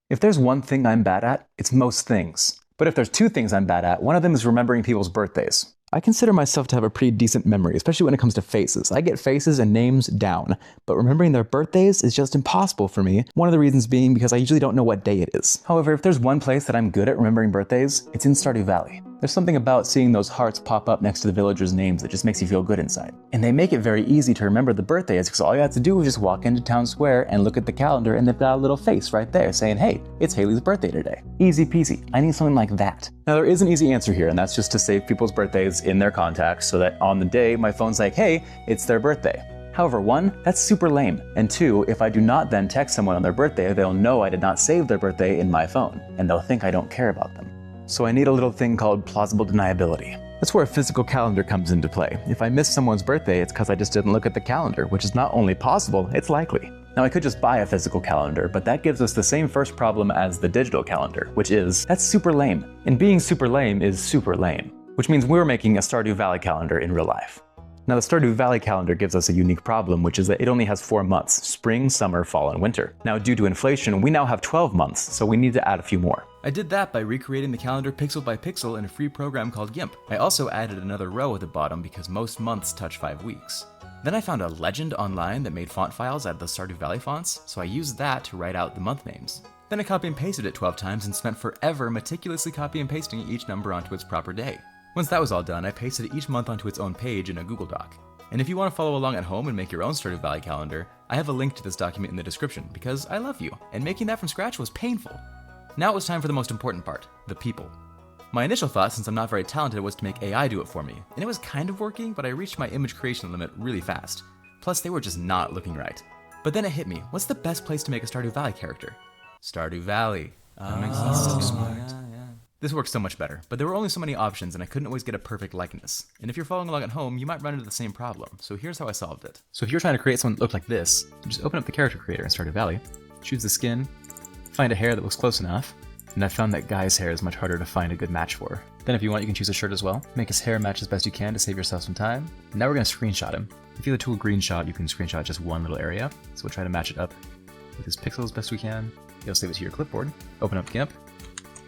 If there's one thing I'm bad at, it's most things. But if there's two things I'm bad at, one of them is remembering people's birthdays. I consider myself to have a pretty decent memory, especially when it comes to faces. I get faces and names down, but remembering their birthdays is just impossible for me. One of the reasons being because I usually don't know what day it is. However, if there's one place that I'm good at remembering birthdays, it's in Stardew Valley. There's something about seeing those hearts pop up next to the villagers' names that just makes you feel good inside. And they make it very easy to remember the birthdays because all you have to do is just walk into town square and look at the calendar and they've got a little face right there saying, hey, it's Haley's birthday today. Easy peasy. I need something like that. Now there is an easy answer here, and that's just to save people's birthdays in their contacts so that on the day my phone's like, hey, it's their birthday. However, one, that's super lame. And two, if I do not then text someone on their birthday, they'll know I did not save their birthday in my phone, and they'll think I don't care about them. So I need a little thing called plausible deniability. That's where a physical calendar comes into play. If I miss someone's birthday, it's because I just didn't look at the calendar, which is not only possible, it's likely. Now I could just buy a physical calendar, but that gives us the same first problem as the digital calendar, which is, that's super lame. And being super lame is super lame, which means we're making a Stardew Valley calendar in real life. Now the Stardew Valley calendar gives us a unique problem, which is that it only has 4 months, spring, summer, fall, and winter. Now due to inflation, we now have 12 months, so we need to add a few more. I did that by recreating the calendar pixel by pixel in a free program called GIMP. I also added another row at the bottom because most months touch 5 weeks. Then I found a legend online that made font files out of the Stardew Valley fonts, so I used that to write out the month names. Then I copy and pasted it 12 times and spent forever meticulously copy and pasting each number onto its proper day. Once that was all done, I pasted each month onto its own page in a Google Doc. And if you want to follow along at home and make your own Stardew Valley calendar, I have a link to this document in the description because I love you, and making that from scratch was painful. Now it was time for the most important part, the people. My initial thought, since I'm not very talented, was to make AI do it for me, and it was kind of working, but I reached my image creation limit really fast. Plus, they were just not looking right. But then it hit me, what's the best place to make a Stardew Valley character? Stardew Valley. That makes sense. So smart. Yeah. This works so much better, but there were only so many options and I couldn't always get a perfect likeness. And if you're following along at home, you might run into the same problem, so here's how I solved it. So if you're trying to create someone that looked like this, you just open up the character creator in Stardew Valley, choose the skin, find a hair that looks close enough, and I found that guy's hair is much harder to find a good match for. Then if you want, you can choose a shirt as well. Make his hair match as best you can to save yourself some time. And now we're going to screenshot him. If you have the tool Greenshot, you can screenshot just one little area. So we'll try to match it up with his pixel as best we can. You'll save it to your clipboard. Open up GIMP.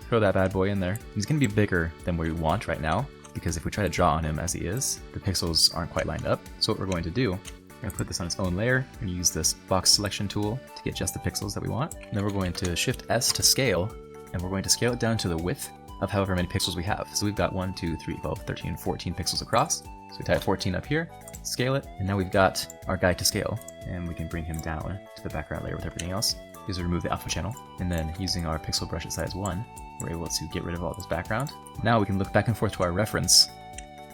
Throw that bad boy in there. He's going to be bigger than we want right now, because if we try to draw on him as he is, the pixels aren't quite lined up. So what we're going to do, we're going to put this on its own layer. We're going to use this box selection tool to get just the pixels that we want. And then we're going to Shift S to scale, and we're going to scale it down to the width of however many pixels we have. So we've got 1, 2, 3, 12, 13, 14 pixels across. So we type 14 up here, scale it, and now we've got our guy to scale. And we can bring him down to the background layer with everything else. Is remove the alpha channel, and then using our pixel brush at size 1, we're able to get rid of all this background. Now we can look back and forth to our reference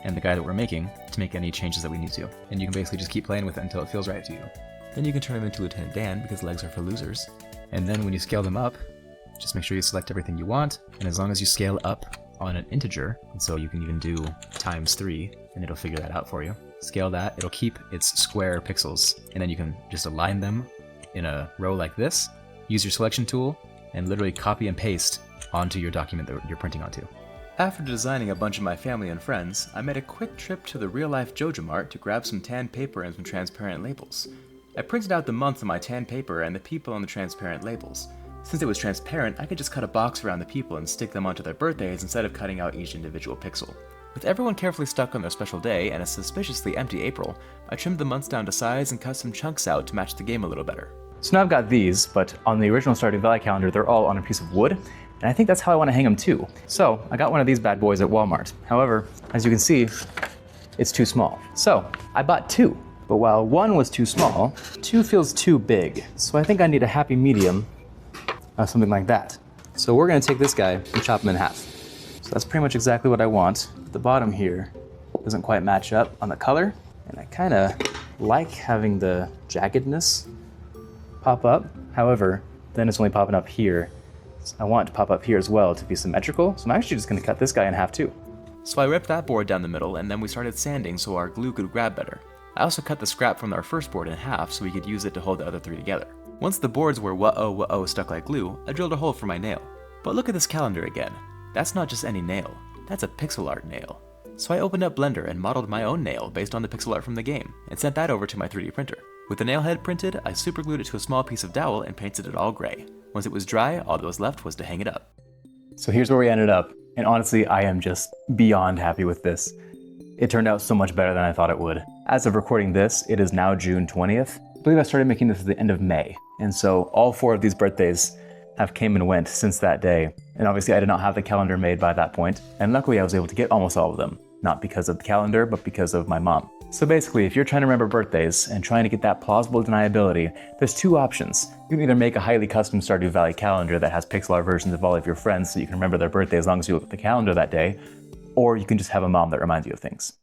and the guy that we're making to make any changes that we need to. And you can basically just keep playing with it until it feels right to you. Then you can turn him into Lieutenant Dan because legs are for losers. And then when you scale them up, just make sure you select everything you want, and as long as you scale up on an integer, and so you can even do ×3, and it'll figure that out for you. Scale that, it'll keep its square pixels, and then you can just align them in a row like this, use your selection tool, and literally copy and paste onto your document that you're printing onto. After designing a bunch of my family and friends, I made a quick trip to the real-life Joja Mart to grab some tan paper and some transparent labels. I printed out the months on my tan paper and the people on the transparent labels. Since it was transparent, I could just cut a box around the people and stick them onto their birthdays instead of cutting out each individual pixel. With everyone carefully stuck on their special day and a suspiciously empty April, I trimmed the months down to size and cut some chunks out to match the game a little better. So now I've got these, but on the original Stardew Valley calendar, they're all on a piece of wood, and I think that's how I want to hang them too. So I got one of these bad boys at Walmart. However, as you can see, it's too small. So I bought 2, but while 1 was too small, 2 feels too big. So I think I need a happy medium of something like that. So we're gonna take this guy and chop him in half. So that's pretty much exactly what I want. The bottom here doesn't quite match up on the color, and I kinda like having the jaggedness pop up. However, then it's only popping up here. So I want it to pop up here as well to be symmetrical. So I'm actually just gonna cut this guy in half too. So I ripped that board down the middle, and then we started sanding so our glue could grab better. I also cut the scrap from our first board in half so we could use it to hold the other 3 together. Once the boards were whoa stuck like glue, I drilled a hole for my nail. But look at this calendar again. That's not just any nail, that's a pixel art nail. So I opened up Blender and modeled my own nail based on the pixel art from the game, and sent that over to my 3D printer. With the nail head printed, I superglued it to a small piece of dowel and painted it all gray. Once it was dry, all that was left was to hang it up. So here's where we ended up, and honestly, I am just beyond happy with this. It turned out so much better than I thought it would. As of recording this, it is now June 20th. I believe I started making this at the end of May, and so all 4 of these birthdays have came and went since that day. And obviously I did not have the calendar made by that point, and luckily I was able to get almost all of them. Not because of the calendar, but because of my mom. So basically, if you're trying to remember birthdays and trying to get that plausible deniability, there's 2 options. You can either make a highly custom Stardew Valley calendar that has pixel art versions of all of your friends so you can remember their birthday as long as you look at the calendar that day, or you can just have a mom that reminds you of things.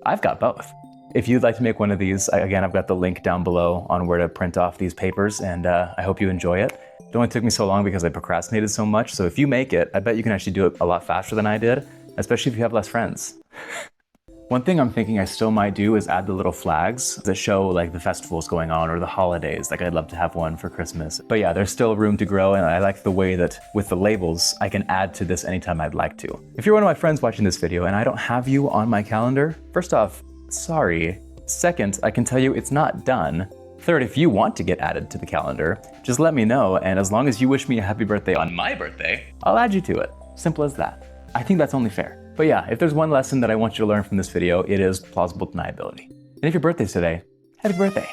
I've got both. If you'd like to make one of these, again, I've got the link down below on where to print off these papers, and I hope you enjoy it. It only took me so long because I procrastinated so much, so if you make it, I bet you can actually do it a lot faster than I did, especially if you have less friends. One thing I'm thinking I still might do is add the little flags that show like the festivals going on or the holidays. Like I'd love to have one for Christmas. But yeah, there's still room to grow, and I like the way that with the labels, I can add to this anytime I'd like to. If you're one of my friends watching this video and I don't have you on my calendar, first off, sorry. Second, I can tell you it's not done. Third, if you want to get added to the calendar, just let me know, and as long as you wish me a happy birthday on my birthday, I'll add you to it. Simple as that. I think that's only fair. But yeah, if there's one lesson that I want you to learn from this video, it is plausible deniability. And if your birthday's today, happy birthday.